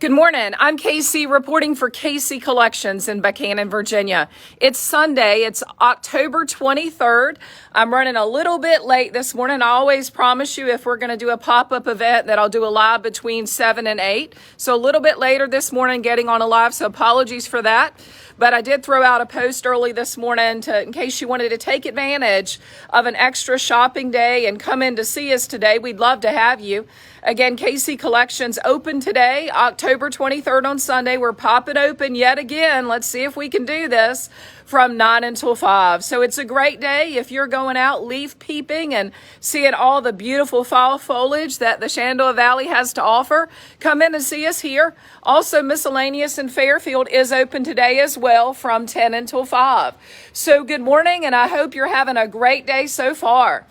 Good morning. I'm Casey reporting for 𝗧𝗂𝗁𝗂𝗁 Collections in Buchanan, Virginia. It's Sunday. It's October 23rd. I'm running a little bit late this morning. I always promise you if we're going to do a pop-up event that I'll do a live between 7 and 8. So a little bit later this morning getting on a live, so apologies for that. But I did throw out a post early this morning in case you wanted to take advantage of an extra shopping day and come in to see us today. We'd love to have you. Again, 𝗧𝗂𝗁𝗂𝗁 Collections open today, October 23rd on Sunday. We're popping open yet again. Let's see if we can do this from 9 until 5. So it's a great day if you're going out leaf peeping and seeing all the beautiful fall foliage that the Shenandoah Valley has to offer. Come in and see us here. Also, Miscellaneous in Fairfield is open today as well from 10 until 5. So good morning, and I hope you're having a great day so far.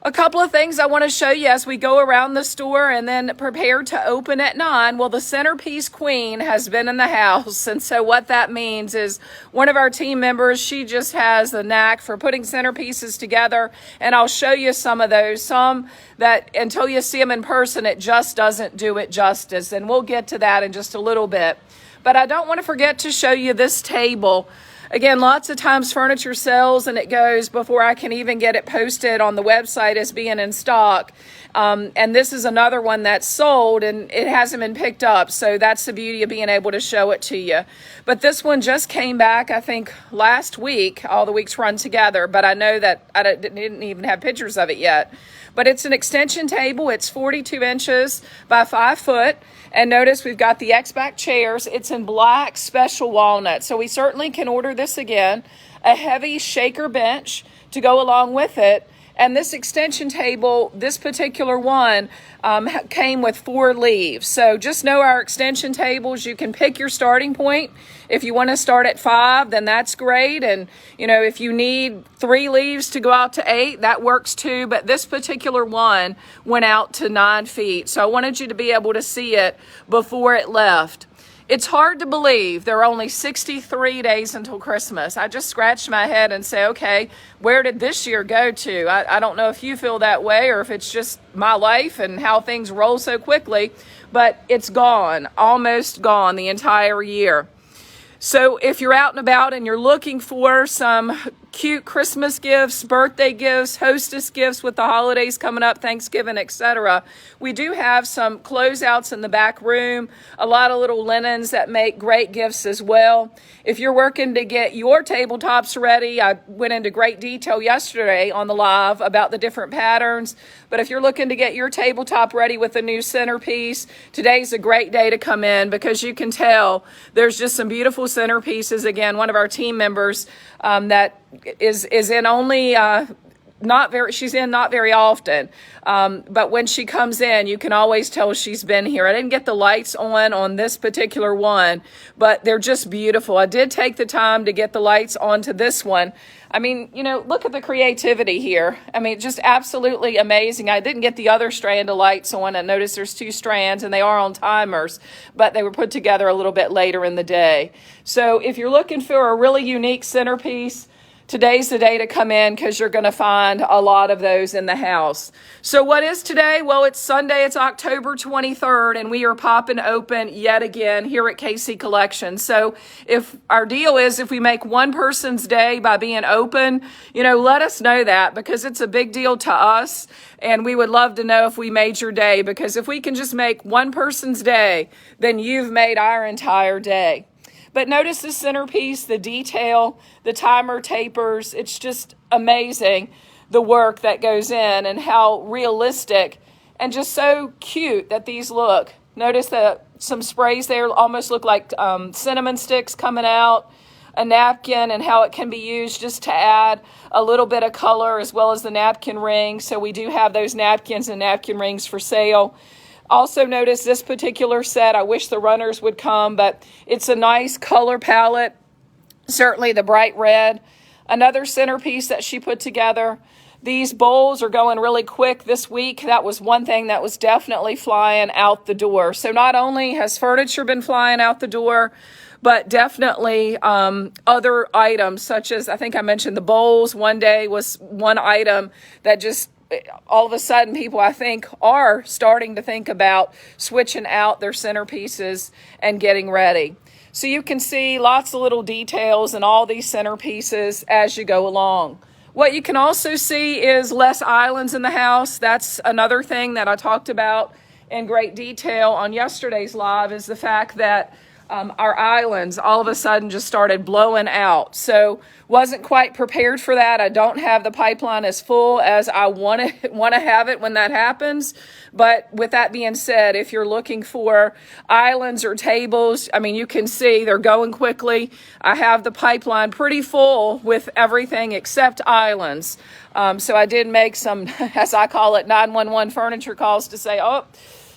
A couple of things I want to show you as we go around the store and then prepare to open at 9. Well, the centerpiece queen has been in the house. And so what that means is one of our team members, she just has the knack for putting centerpieces together. And I'll show you some of those. Some that until you see them in person, it just doesn't do it justice. And we'll get to that in just a little bit. But I don't want to forget to show you this table. Again, lots of times furniture sells and it goes before I can even get it posted on the website as being in stock. And this is another one that's sold and it hasn't been picked up. So that's the beauty of being able to show it to you. But this one just came back, I think, last week. All the weeks run together, but I know that I didn't even have pictures of it yet. But it's an extension table. It's 42 inches by 5 foot. And notice we've got the X-back chairs. It's in black special walnut. So we certainly can order this again. A heavy shaker bench to go along with it. And this extension table, this particular one, came with 4 leaves. So just know our extension tables, you can pick your starting point. If you want to start at 5, then that's great. And, you know, if you need 3 leaves to go out to 8, that works too. But this particular one went out to 9 feet. So I wanted you to be able to see it before it left. It's hard to believe there are only 63 days until Christmas. I just scratched my head and say, okay, where did this year go to? I don't know if you feel that way or if it's just my life and how things roll so quickly, but it's gone, almost gone, the entire year. So if you're out and about and you're looking for some cute Christmas gifts, birthday gifts, hostess gifts with the holidays coming up, Thanksgiving, etc., we do have some closeouts in the back room, a lot of little linens that make great gifts as well. If you're working to get your tabletops ready, I went into great detail yesterday on the live about the different patterns, but if you're looking to get your tabletop ready with a new centerpiece, today's a great day to come in because you can tell there's just some beautiful centerpieces. Again, one of our team members that is in only not very often, but when she comes in, you can always tell she's been here. I didn't get the lights on this particular one, but they're just beautiful. I did take the time to get the lights onto this one. I mean, you know, look at the creativity here. I mean, just absolutely amazing. I didn't get the other strand of lights on. I noticed there's 2 strands and they are on timers, but they were put together a little bit later in the day. So if you're looking for a really unique centerpiece, today's the day to come in because you're going to find a lot of those in the house. So what is today? Well, it's Sunday. It's October 23rd, and we are popping open yet again here at 𝗧𝗂𝗁𝗂𝗁 Collections. So if our deal is if we make one person's day by being open, you know, let us know that because it's a big deal to us, and we would love to know if we made your day because if we can just make one person's day, then you've made our entire day. But notice the centerpiece, the detail, the timer tapers. It's just amazing the work that goes in and how realistic and just so cute that these look. Notice that some sprays there almost look like cinnamon sticks coming out, a napkin and how it can be used just to add a little bit of color as well as the napkin rings. So we do have those napkins and napkin rings for sale. Also notice this particular set, I wish the runners would come, but it's a nice color palette, certainly the bright red. Another centerpiece that she put together. These bowls are going really quick this week. That was one thing that was definitely flying out the door. So not only has furniture been flying out the door, but definitely other items such as, I think I mentioned the bowls one day was one item that just all of a sudden people, I think, are starting to think about switching out their centerpieces and getting ready. So you can see lots of little details in all these centerpieces as you go along. What you can also see is less islands in the house. That's another thing that I talked about in great detail on yesterday's live, is the fact that our islands all of a sudden just started blowing out. So wasn't quite prepared for that. I don't have the pipeline as full as I want to have it when that happens. But with that being said, if you're looking for islands or tables, I mean, you can see they're going quickly. I have the pipeline pretty full with everything except islands. So I did make some, as I call it, 911 furniture calls to say, oh,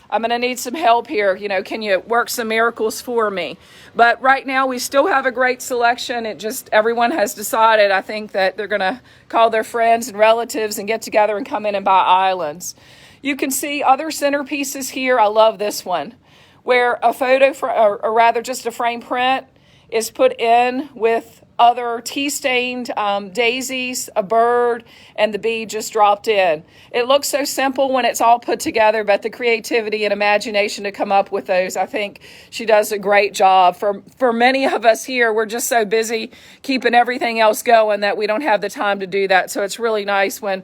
I'm going to need some help here. You know, can you work some miracles for me? But right now we still have a great selection. It just, everyone has decided, I think, that they're going to call their friends and relatives and get together and come in and buy islands. You can see other centerpieces here. I love this one, where a photo, or rather just a frame print, is put in with other tea-stained daisies, a bird, and the bee just dropped in. It looks so simple when it's all put together, but the creativity and imagination to come up with those, I think she does a great job. For many of us here, we're just so busy keeping everything else going that we don't have the time to do that. So it's really nice when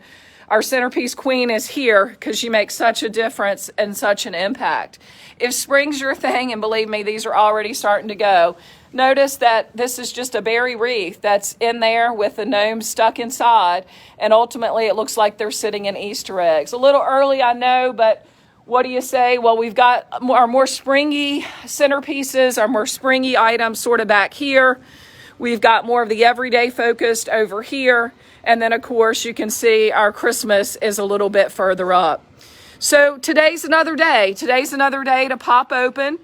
our centerpiece queen is here, because she makes such a difference and such an impact. If spring's your thing, and believe me, these are already starting to go, notice that this is just a berry wreath that's in there with the gnomes stuck inside, and ultimately it looks like they're sitting in Easter eggs. A little early, I know, but what do you say? Well, we've got our more springy centerpieces, our more springy items sort of back here. We've got more of the everyday focused over here. And then, of course, you can see our Christmas is a little bit further up. So today's another day. Today's another day to pop open.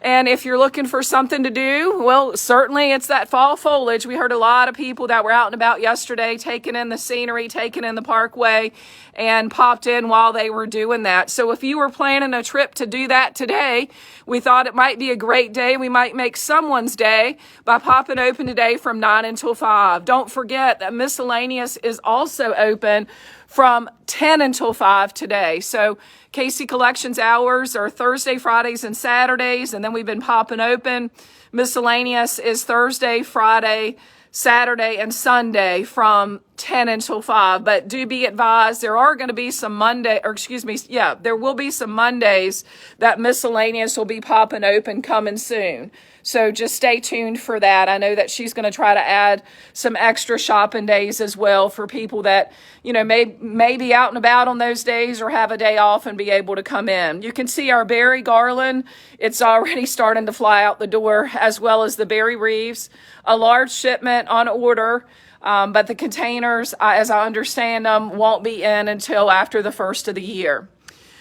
And if you're looking for something to do, well, certainly it's that fall foliage. We heard a lot of people that were out and about yesterday, taking in the scenery, taking in the parkway, and popped in while they were doing that. So if you were planning a trip to do that today, we thought it might be a great day. We might make someone's day by popping open today from 9 until 5. Don't forget that miscellaneous is also open from 10 until 5 today. So 𝗧𝗂𝗁 Collections hours are Thursday, Fridays, and Saturdays, and then we've been popping open. Miscellaneous is Thursday, Friday, Saturday, and Sunday from 10 until 5. But do be advised, there are going to be some there will be some Mondays that miscellaneous will be popping open coming soon. So just stay tuned for that. I know that she's going to try to add some extra shopping days as well for people that, you know, may be out and about on those days or have a day off and be able to come in. You can see our berry garland. It's already starting to fly out the door, as well as the berry wreaths. A large shipment on order, but the containers, as I understand them, won't be in until after the first of the year.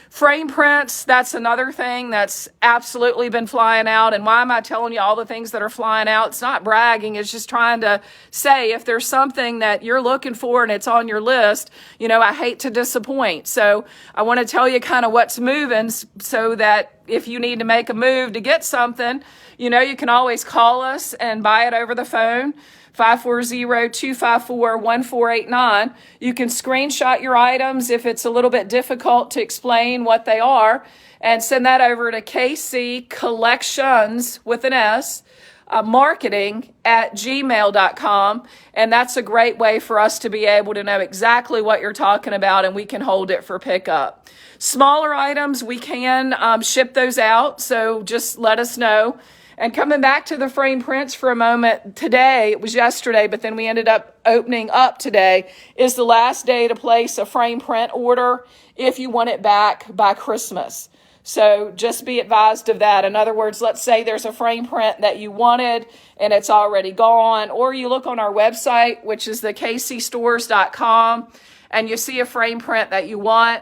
Frame prints, that's another thing that's absolutely been flying out. And why am I telling you all the things that are flying out? It's not bragging. It's just trying to say, if there's something that you're looking for and it's on your list, you know, I hate to disappoint. So I want to tell you kind of what's moving, so that if you need to make a move to get something, you know, you can always call us and buy it over the phone. 540-254-1489. You can screenshot your items if it's a little bit difficult to explain what they are, and send that over to 𝗧𝗂𝗁 Collections with an S, marketing@gmail.com. And that's a great way for us to be able to know exactly what you're talking about, and we can hold it for pickup. Smaller items, we can ship those out, so just let us know. And coming back to the frame prints for a moment, today, it was yesterday, but then we ended up opening up today, is the last day to place a frame print order if you want it back by Christmas. So just be advised of that. In other words, let's say there's a frame print that you wanted and it's already gone, or you look on our website, which is the 𝗧𝗵𝘂stores.com, and you see a frame print that you want,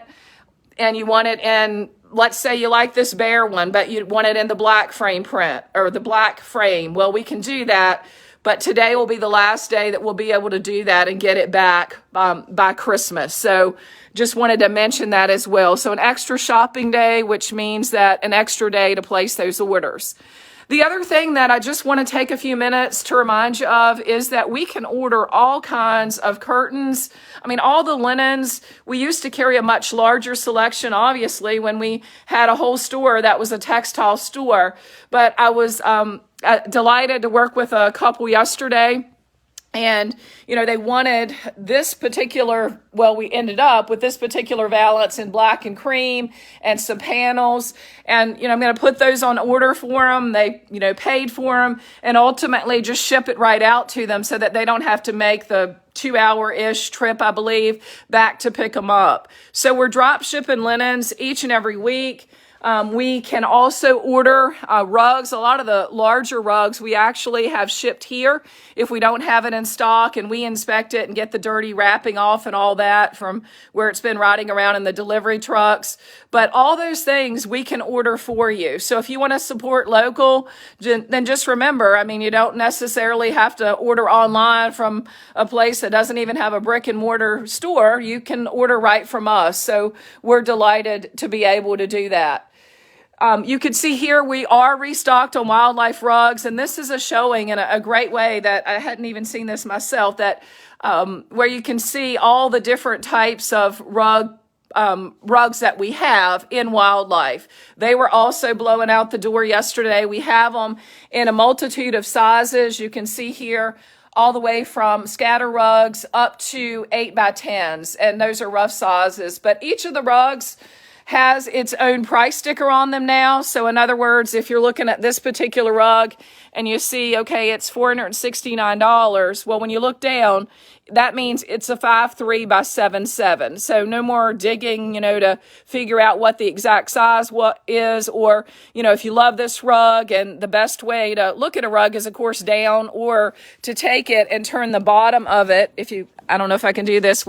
and you want it in, let's say you like this bear one, but you want it in the black frame print or the black frame. Well, we can do that, but today will be the last day that we'll be able to do that and get it back by Christmas. So just wanted to mention that as well. So an extra shopping day, which means that an extra day to place those orders. The other thing that I just want to take a few minutes to remind you of is that we can order all kinds of curtains. I mean, all the linens. We used to carry a much larger selection, obviously, when we had a whole store that was a textile store. But I was delighted to work with a couple yesterday. And, you know, they wanted this particular, well, we ended up with this particular valance in black and cream and some panels. And, you know, I'm going to put those on order for them. They, you know, paid for them and ultimately just ship it right out to them so that they don't have to make the 2-hour-ish trip, I believe, back to pick them up. So we're drop shipping linens each and every week. We can also order rugs. A lot of the larger rugs we actually have shipped here if we don't have it in stock, and we inspect it and get the dirty wrapping off and all that from where it's been riding around in the delivery trucks. But all those things we can order for you. So if you want to support local, then just remember, I mean, you don't necessarily have to order online from a place that doesn't even have a brick and mortar store. You can order right from us. So we're delighted to be able to do that. You can see here we are restocked on wildlife rugs, and this is a showing in a great way that I hadn't even seen this myself, that where you can see all the different types of rugs that we have in wildlife. They were also blowing out the door yesterday. We have them in a multitude of sizes. You can see here all the way from scatter rugs up to 8x10s, and those are rough sizes. But each of the rugs has its own price sticker on them now. So in other words, if you're looking at this particular rug and you see, okay, it's $469, well, when you look down, that means it's a 5'3" by 7'7". So no more digging, you know, to figure out what the exact size is, or, you know, if you love this rug, and the best way to look at a rug is, of course, down, or to take it and turn the bottom of it. I don't know if I can do this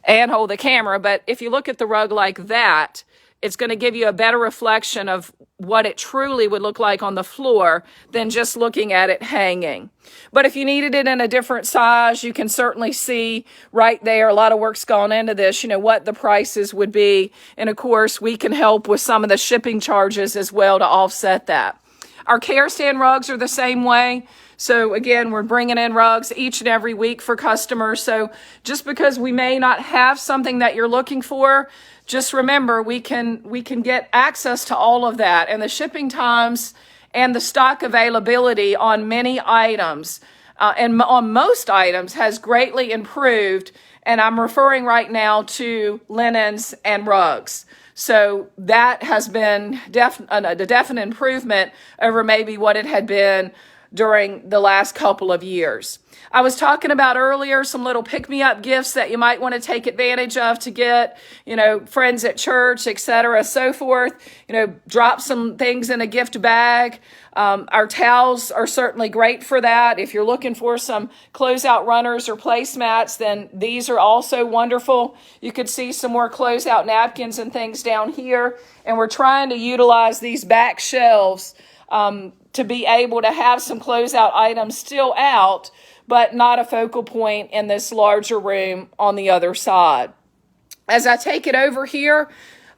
and hold the camera, but if you look at the rug like that, it's going to give you a better reflection of what it truly would look like on the floor than just looking at it hanging. But if you needed it in a different size, you can certainly see right there, a lot of work's gone into this, you know, what the prices would be. And of course, we can help with some of the shipping charges as well to offset that. Our care stand rugs are the same way. So again, we're bringing in rugs each and every week for customers. So just because we may not have something that you're looking for, just remember we can get access to all of that, and the shipping times and the stock availability on many items and on most items has greatly improved. And I'm referring right now to linens and rugs. So that has been a definite improvement over maybe what it had been during the last couple of years. I was talking about earlier some little pick-me-up gifts that you might want to take advantage of to get, you know, friends at church, etc., so forth. You know, drop some things in a gift bag. Our towels are certainly great for that. If you're looking for some closeout runners or placemats, then these are also wonderful. You could see some more closeout napkins and things down here. And we're trying to utilize these back shelves to be able to have some closeout items still out, but not a focal point in this larger room on the other side. As I take it over here,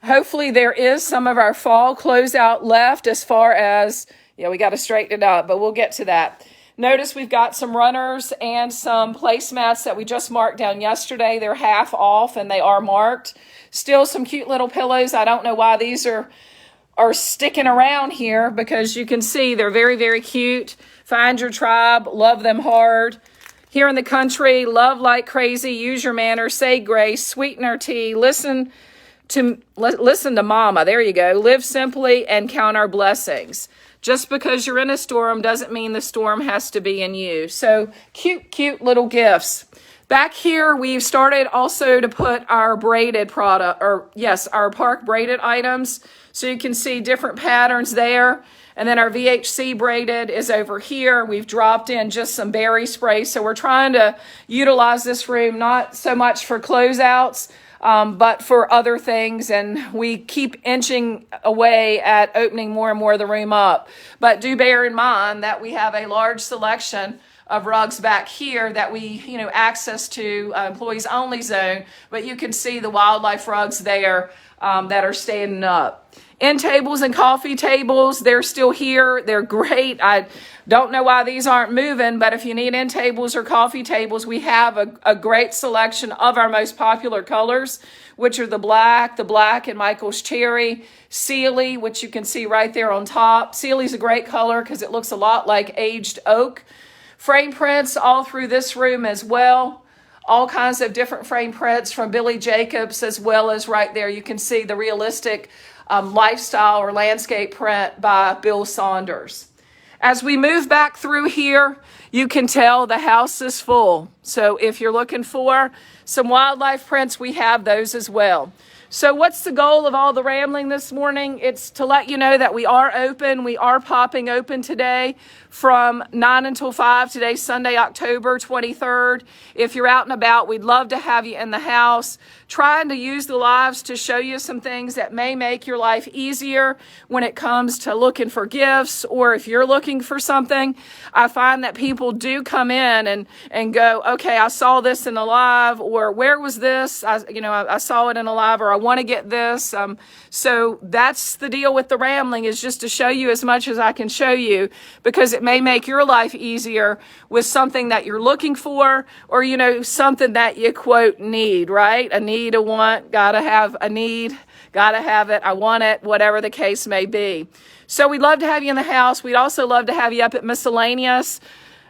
hopefully there is some of our fall closeout left as far as, we got to straighten it up, but we'll get to that. Notice we've got some runners and some placemats that we just marked down yesterday. They're half off and they are marked. Still some cute little pillows. I don't know why these are sticking around here, because you can see they're very, very cute. Find your tribe, love them hard. Here in the country, love like crazy, use your manners, say grace, sweeten our tea, listen to mama. There you go. Live simply and count our blessings. Just because you're in a storm doesn't mean the storm has to be in you. So cute little gifts. Back here, we've started also to put our braided product, our park braided items. So you can see different patterns there. And then our VHC braided is over here. We've dropped in just some berry spray. So we're trying to utilize this room not so much for closeouts, but for other things. And we keep inching away at opening more and more of the room up. But do bear in mind that we have a large selection of rugs back here that we, access to employees only zone, but you can see the wildlife rugs there that are standing up. End tables and coffee tables, they're still here. They're great. I don't know why these aren't moving, but if you need end tables or coffee tables, we have a great selection of our most popular colors, which are the black and Michael's cherry, Sealy, which you can see right there on top. Sealy's a great color because it looks a lot like aged oak. Frame prints all through this room as well. All kinds of different frame prints from Billy Jacobs, as well as right there you can see the realistic lifestyle or landscape print by Bill Saunders. As we move back through here, you can tell the house is full. So if you're looking for some wildlife prints, we have those as well. So what's the goal of all the rambling this morning? It's to let you know that we are open. We are popping open today from 9 until 5. Today's Sunday, October 23rd. If you're out and about, we'd love to have you in the house, trying to use the lives to show you some things that may make your life easier when it comes to looking for gifts, or if you're looking for something. I find that people do come in and go, okay, I saw this in a live, or where was this? I saw it in a live, or I want to get this. So that's the deal with the rambling, is just to show you as much as I can show you, because it may make your life easier with something that you're looking for, or, something that you, quote, need, right? A need, a want, gotta have a need, gotta have it, I want it, whatever the case may be. So we'd love to have you in the house. We'd also love to have you up at Miscellaneous.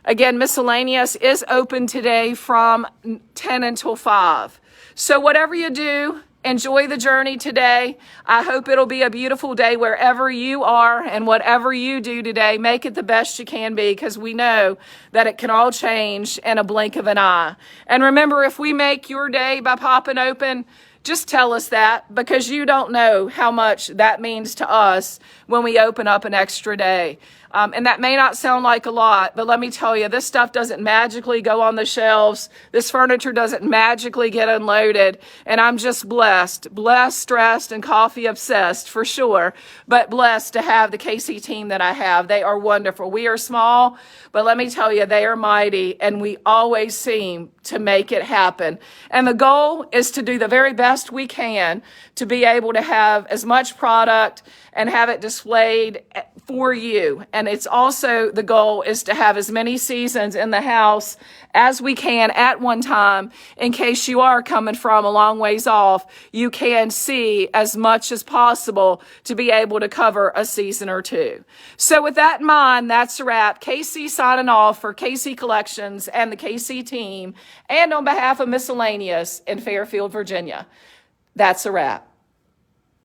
Again, Miscellaneous is open today from 10 until 5. So whatever you do, enjoy the journey today. I hope it'll be a beautiful day wherever you are, and whatever you do today, make it the best you can be, because we know that it can all change in a blink of an eye. And remember, if we make your day by popping open, just tell us that, because you don't know how much that means to us when we open up an extra day. And that may not sound like a lot, but let me tell you, this stuff doesn't magically go on the shelves. This furniture doesn't magically get unloaded. And I'm just blessed, stressed, and coffee obsessed for sure, but blessed to have the 𝗧 team that I have. They are wonderful. We are small, but let me tell you, they are mighty, and we always seem to make it happen. And the goal is to do the very best we can to be able to have as much product and have it displayed for you. And it's also, the goal is to have as many seasons in the house as we can at one time, in case you are coming from a long ways off. You can see as much as possible to be able to cover a season or two. So with that in mind, that's a wrap. 𝗧 signing off for 𝗧 Collections and the 𝗧 team, and on behalf of Miscellaneous in Fairfield, Virginia. That's a wrap.